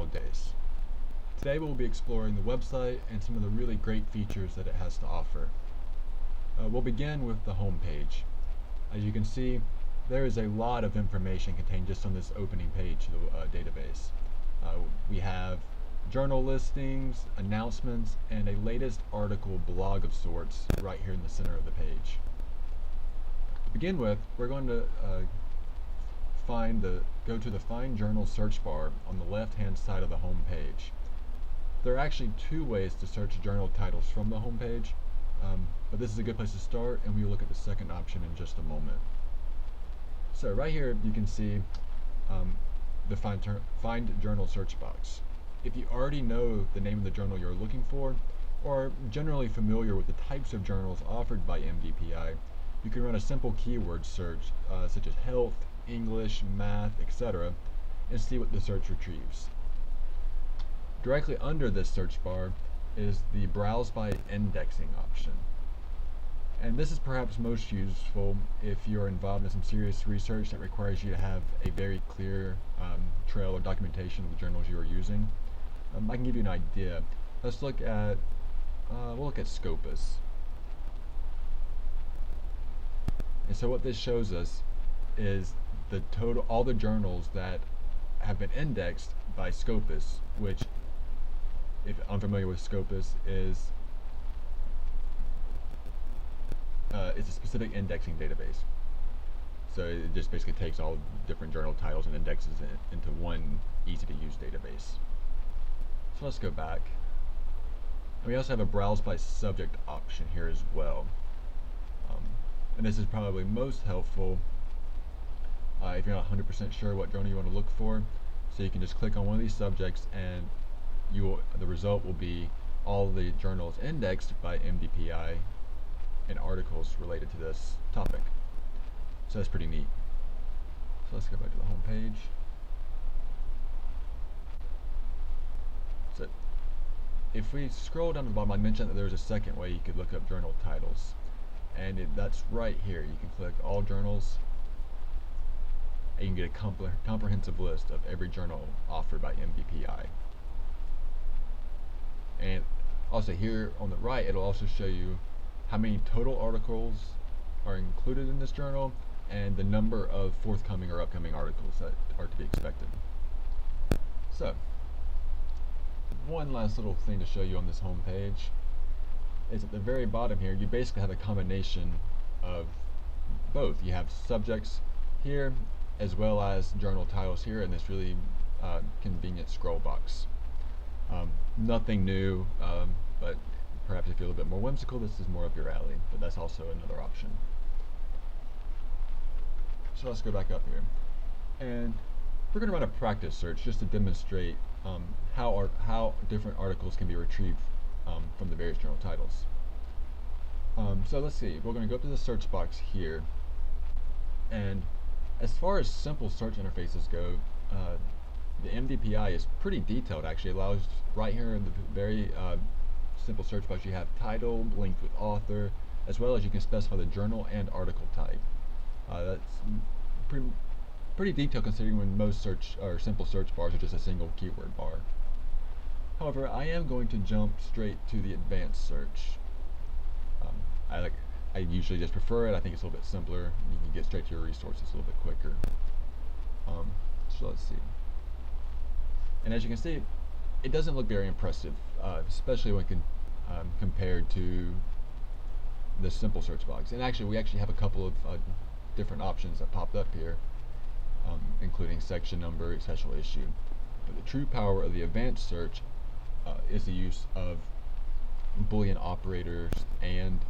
nowadays. Today we'll be exploring the website and some of the really great features that it has to offer. We'll begin with the home page. As you can see, there is a lot of information contained just on this opening page of the database. We have journal listings, announcements, and a latest article blog of sorts right here in the center of the page. To begin with, we're going to go to the Find Journal search bar on the left-hand side of the home page. There are actually two ways to search journal titles from the home page, but this is a good place to start, and we will look at the second option in just a moment. So right here you can see the Find Journal search box. If you already know the name of the journal you're looking for, or are generally familiar with the types of journals offered by MDPI, you can run a simple keyword search such as health, English, math, etc., and see what the search retrieves. Directly under this search bar is the Browse by Indexing option. And this is perhaps most useful if you're involved in some serious research that requires you to have a very clear trail or documentation of the journals you are using. I can give you an idea. Let's look at, we'll look at Scopus. And so what this shows us is the total, all the journals that have been indexed by Scopus, which, if unfamiliar with Scopus, is it's a specific indexing database. So it just basically takes all different journal titles and indexes it into one easy-to-use database. So let's go back. And we also have a Browse by Subject option here as well. And this is probably most helpful if you're not 100% sure what journal you want to look for. So you can just click on one of these subjects, and the result will be all the journals indexed by MDPI and articles related to this topic. So that's pretty neat. So let's go back to the home page. So if we scroll down to the bottom, I mentioned that there's a second way you could look up journal titles, and that's right here. You can click all journals, and you can get a comprehensive list of every journal offered by MDPI. And also here on the right, it'll also show you how many total articles are included in this journal and the number of forthcoming or upcoming articles that are to be expected. So, one last little thing to show you on this home page is at the very bottom here, you basically have a combination of both. You have subjects here as well as journal titles here in this really convenient scroll box. Nothing new, but perhaps if you're a little bit more whimsical, this is more up your alley, but that's also another option. So let's go back up here, and we're going to run a practice search just to demonstrate how different articles can be retrieved from the various journal titles. So let's see, we're going to go up to the search box here, and as far as simple search interfaces go, the MDPI is pretty detailed. Actually, it allows right here in the very simple search box, you have title linked with author, as well as you can specify the journal and article type. That's pretty detailed considering when most search or simple search bars are just a single keyword bar. However, I am going to jump straight to the advanced search. I usually just prefer it. I think it's a little bit simpler. You can get straight to your resources a little bit quicker. So let's see. And as you can see, it doesn't look very impressive, especially when compared to the simple search box. And actually, we actually have a couple of different options that popped up here, including section number, special issue. But the true power of the advanced search is the use of Boolean operators and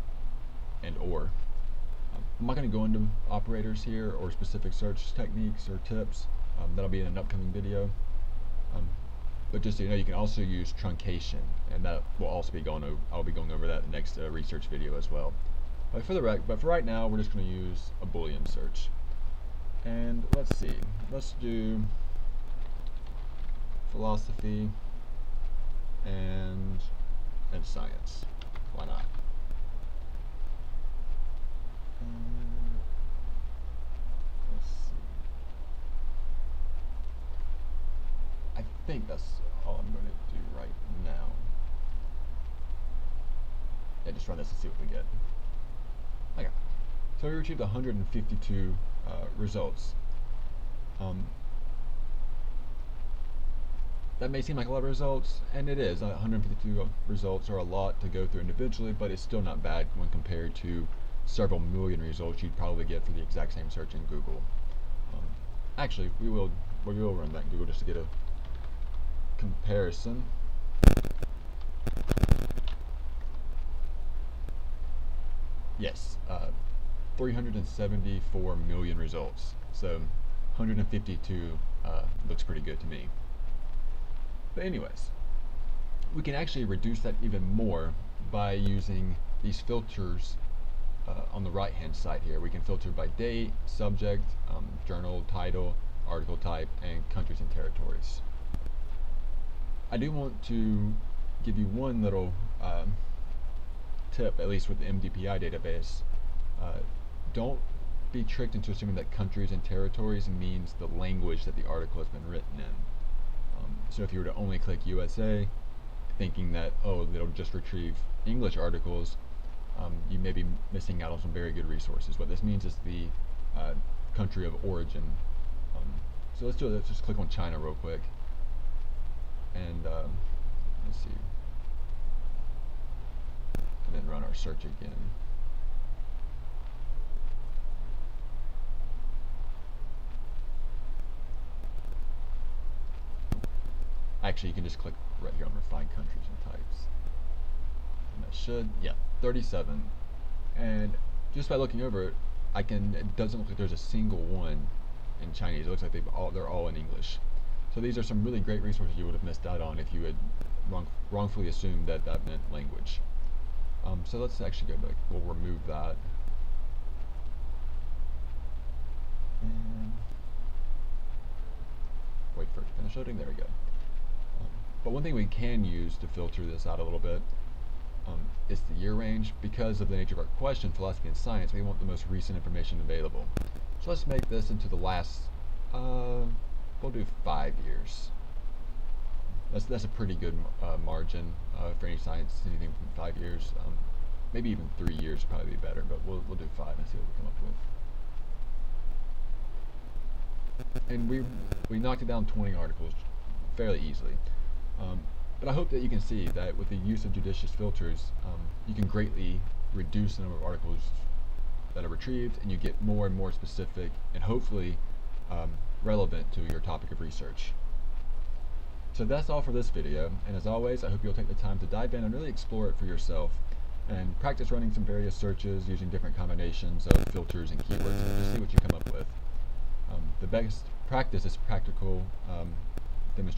or. I'm not going to go into operators here or specific search techniques or tips. That'll be in an upcoming video. But just so you know, you can also use truncation, and that will also be I'll be going over that in the next research video as well. But for right now, we're just going to use a Boolean search. And let's see, let's do philosophy and science. Why not? Let's see. I think that's all I'm going to do right now. Yeah, just run this and see what we get. Okay, so we retrieved 152 results. That may seem like a lot of results, and it is. 152 results are a lot to go through individually, but it's still not bad when compared to several million results you'd probably get for the exact same search in Google. Actually, we will run that in Google just to get a comparison. Yes, 374 million results. So 152 looks pretty good to me. But anyways, we can actually reduce that even more by using these filters on the right hand side here. We can filter by date, subject, journal title, article type, and countries and territories. I do want to give you one little tip, at least with the MDPI database. Don't be tricked into assuming that countries and territories means the language that the article has been written in. So if you were to only click USA, thinking that, oh, it'll just retrieve English articles, you may be missing out on some very good resources. What this means is the country of origin. So let's do it. Let's just click on China real quick. And let's see. And then run our search again. Actually, you can just click right here on Refine Countries and Types. And that should, yeah, 37. And just by looking over it, it doesn't look like there's a single one in Chinese. It looks like they're all in English. So these are some really great resources you would have missed out on if you had wrongfully assumed that meant language. So let's actually go back. We'll remove that. And wait for it to finish loading. There we go. But one thing we can use to filter this out a little bit is the year range. Because of the nature of our question, philosophy and science, we want the most recent information available. So let's make this into the last, we'll do 5 years. That's a pretty good margin for any science, anything from 5 years. Maybe even 3 years would probably be better, but we'll do 5 and see what we come up with. And we knocked it down 20 articles fairly easily. But I hope that you can see that with the use of judicious filters, you can greatly reduce the number of articles that are retrieved, and you get more and more specific and hopefully relevant to your topic of research. So that's all for this video, and as always, I hope you'll take the time to dive in and really explore it for yourself and practice running some various searches using different combinations of filters and keywords and just see what you come up with. The best practice is practical demonstration.